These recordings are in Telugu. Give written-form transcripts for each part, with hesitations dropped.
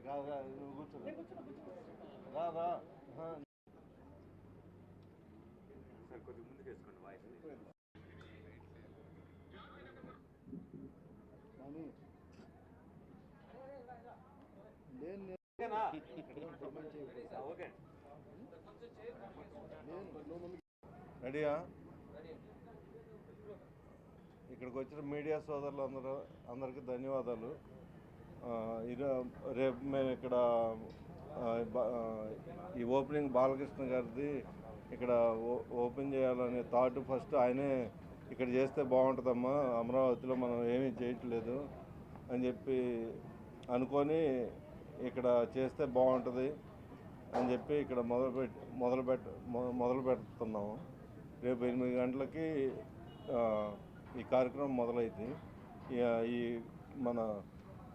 కాదు నువ్వు కూర్చో రాదా సార్ కొద్దిగా ముందుకు వేసుకోండి వాయిస్ రెడీయా? ఇక్కడికి వచ్చిన మీడియా సోదరులు అందరికీ ధన్యవాదాలు. రేపు మేము ఇక్కడ ఈ ఓపెనింగ్ బాలకృష్ణ గారిది ఇక్కడ ఓపెన్ చేయాలనే థాట్ ఫస్ట్ ఆయనే ఇక్కడ చేస్తే బాగుంటుందమ్మా, అమరావతిలో మనం ఏమీ చేయట్లేదు అని చెప్పి అనుకొని ఇక్కడ చేస్తే బాగుంటుంది అని చెప్పి ఇక్కడ మొదలు పెడుతున్నాము. రేపు 8 గంటలకి ఈ కార్యక్రమం మొదలైంది. ఈ మన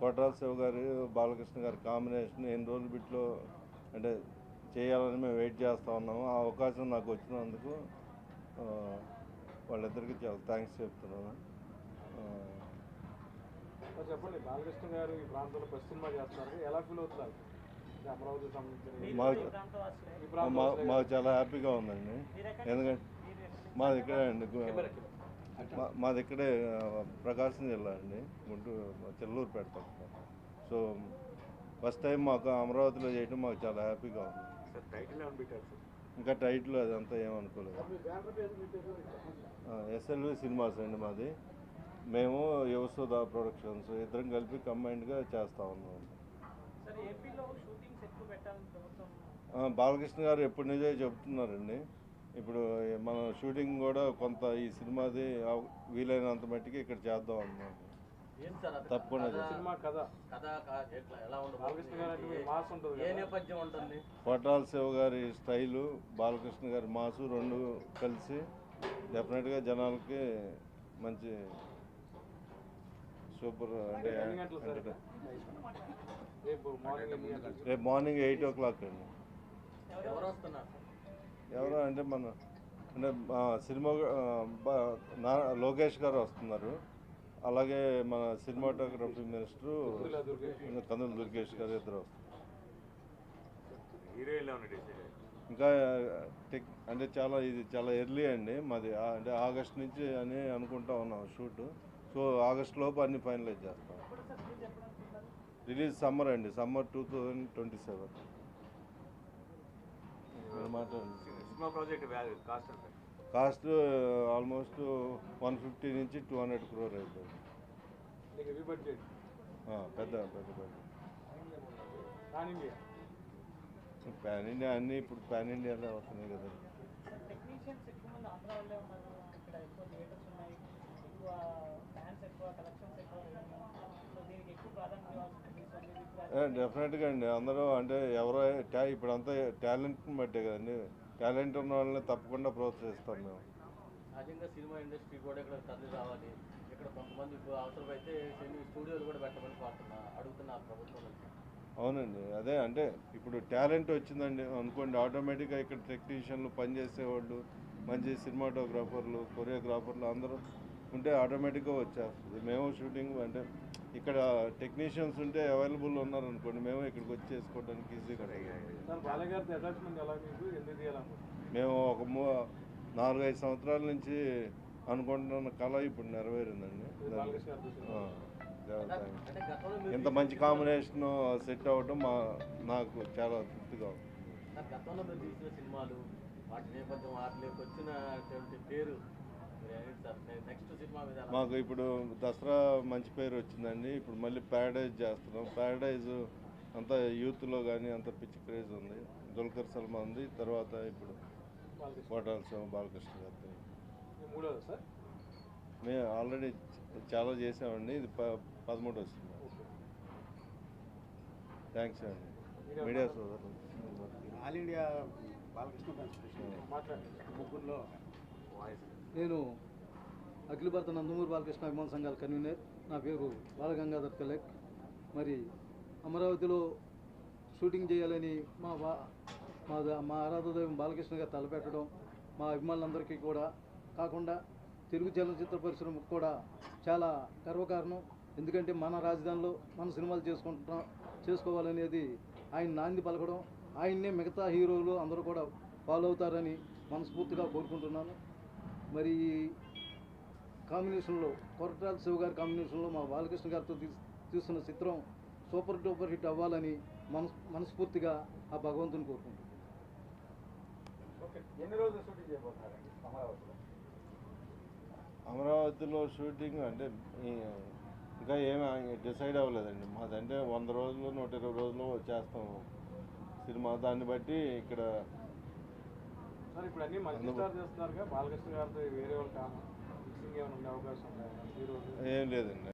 కొట్టాల శివ గారు బాలకృష్ణ గారి కాంబినేషన్ ఎన్ని రోజులు బిట్లో అంటే చేయాలని మేము వెయిట్ చేస్తూ ఉన్నాము. ఆ అవకాశం నాకు వచ్చినందుకు వాళ్ళిద్దరికీ చాలా థ్యాంక్స్ చెప్తున్నాను. చెప్పండి, బాలకృష్ణ గారు ఈ ప్రాంతంలో ఫస్ట్ సినిమా చేస్తున్నారు, ఎలా ఫీల్ అవుతున్నారు? అమరావతికి సంబంధించిన మాకు చాలా హ్యాపీగా ఉందండి. ఎందుకంటే మాది ఇక్కడే అండి, మాది ఇక్కడే ప్రకాశం జిల్లా అండి, గుంటూరు చెల్లూరు పెడతాం. సో ఫస్ట్ టైం మాకు అమరావతిలో చేయడం మాకు చాలా హ్యాపీగా ఉంది. ఇంకా టైటిల్ అదంతా ఏమనుకోలేదు. SLV సినిమాస్ అండి మాది. మేము యువసుధ ప్రొడక్షన్స్ ఇద్దరం కలిపి కంబైన్డ్గా చేస్తూ ఉన్నాం. బాలకృష్ణ గారు ఎప్పటి నుంచో చెబుతున్నారండి. ఇప్పుడు మన షూటింగ్ కూడా కొంత ఈ సినిమాది వీలైనంత మట్టికి ఇక్కడ చేద్దాం అన్నాం. తప్పకుండా కొట్టాల శివ గారి స్టైలు, బాలకృష్ణ గారి మాసు రెండు కలిసి డెఫినెట్గా జనాలకి మంచి సూపర్ అంటే రేపు మార్నింగ్ 8 o'clock అండి. ఎవరో అంటే అంటే సినిమా లోకేష్ గారు వస్తున్నారు, అలాగే మన సినిమాటోగ్రఫీ మినిస్టరు కందుల దుర్గేష్ గారు ఇద్దరు వస్తున్నారు. ఇంకా అంటే ఇది చాలా ఎర్లీ అండి మాది, అంటే ఆగస్ట్ నుంచి అని అనుకుంటా ఉన్నాం షూట్. సో ఆగస్ట్ లోపు అన్ని ఫైనలైజ్ చేస్తాం. రిలీజ్ సమ్మర్ అండి, సమ్మర్ 2027. కాస్ట్ ఆల్మోస్ట్ 150 నుంచి 200 crore అయిపోయింది. పెద్ద పాన్ ఇండియా అన్నీ ఇప్పుడు పాన్ ఇండియాలో అవుతున్నాయి కదా. డెఫినెట్గా అండి, అందరూ అంటే ఎవరో ఇప్పుడంతా టాలెంట్ని బట్టే కదండి. టాలెంట్ ఉన్న వాళ్ళని తప్పకుండా ప్రోత్సహిస్తాం మేము. సహజంగా సినిమా ఇండస్ట్రీ కూడా ఇక్కడ తరలి రావాలి. ఇక్కడ కొంతమంది అవసరమైతే స్టూడియోలు కూడా పెట్టమని అడుగుతున్నారు ప్రభుత్వం నుంచి. అవునండి, అదే అంటే ఇప్పుడు టాలెంట్ వచ్చిందండి అనుకోండి, ఆటోమేటిక్గా ఇక్కడ టెక్నీషియన్లు పనిచేసేవాళ్ళు, మంచి సినిమాటోగ్రాఫర్లు, కొరియోగ్రాఫర్లు అందరూ ఉంటే ఆటోమేటిక్గా వచ్చేస్తుంది. మేము షూటింగ్ అంటే ఇక్కడ టెక్నీషియన్స్ ఉంటే అవైలబుల్ ఉన్నారనుకోండి, మేము ఇక్కడికి వచ్చి చేసుకోవడానికి ఈజీగా. మేము ఒక 4-5 సంవత్సరాల నుంచి అనుకుంటున్న కళ ఇప్పుడు నెరవేరిందండి. ఇంత మంచి కాంబినేషన్ సెట్ అవ్వడం నాకు చాలా తృప్తిగా ఉంది. మాకు ఇప్పుడు దసరా మంచి పేరు వచ్చిందండి. ఇప్పుడు మళ్ళీ ప్యారడైజ్ చేస్తున్నాం. ప్యారడైజ్ అంతా యూత్లో కానీ అంత పిచ్చి క్రేజ్ ఉంది. దుల్కర్ సల్మాన్ ఉంది, తర్వాత ఇప్పుడు కొట్టాల శివ బాలకృష్ణ గారితో మేము ఆల్రెడీ చాలా చేసామండి. ఇది 13వ సినిమా. థ్యాంక్స్ అండి మీడియా సోదరులు. ఆల్ ఇండియా బాలకృష్ణ ముగ్గురులో నేను అఖిల భారత నందమూరి బాలకృష్ణ అభిమాన సంఘాల కన్వీనర్. నా పేరు బాలగంగాధర్ తిలక్. మరి అమరావతిలో షూటింగ్ చేయాలని మా ఆరాధదైవం బాలకృష్ణ గారు తలపెట్టడం మా అభిమానులందరికీ కూడా కాకుండా తెలుగు చలనచిత్ర పరిశ్రమకు కూడా చాలా గర్వకారణం. ఎందుకంటే మన రాజధానిలో మన సినిమాలు చేసుకుంటున్నాం, చేసుకోవాలనేది ఆయన నాంది పలకడం, ఆయన్నే మిగతా హీరోలు అందరూ కూడా ఫాలో అవుతారని మనస్ఫూర్తిగా కోరుకుంటున్నాను. మరి ఈ కాంబినేషన్లో కొరటాల శివ గారి కాంబినేషన్లో మా బాలకృష్ణ గారితో తీస్తున్న చిత్రం సూపర్ డూపర్ హిట్ అవ్వాలని మనస్ఫూర్తిగా ఆ భగవంతుని కోరుకుంటున్నాను. ఓకే, ఎన్ని రోజులు షూటింగ్ చేయబోతున్నారండి అమరావతిలో? అమరావతిలో షూటింగ్ అంటే ఇంకా ఏమి డిసైడ్ అవ్వలేదండి. మాదంటే 100 రోజులు 120 రోజులు చేస్తాం సినిమా. దాన్ని బట్టి ఇక్కడ సార్ ఇప్పుడు అన్ని మల్టీ స్టార్ చేస్తున్నారుగా, బాలకృష్ణ గారితో వేరే వాళ్ళు కామన్ మిక్సింగ్ ఏమైనా ఉండే అవకాశం ఉందా హీరోలు? ఏం లేదండి.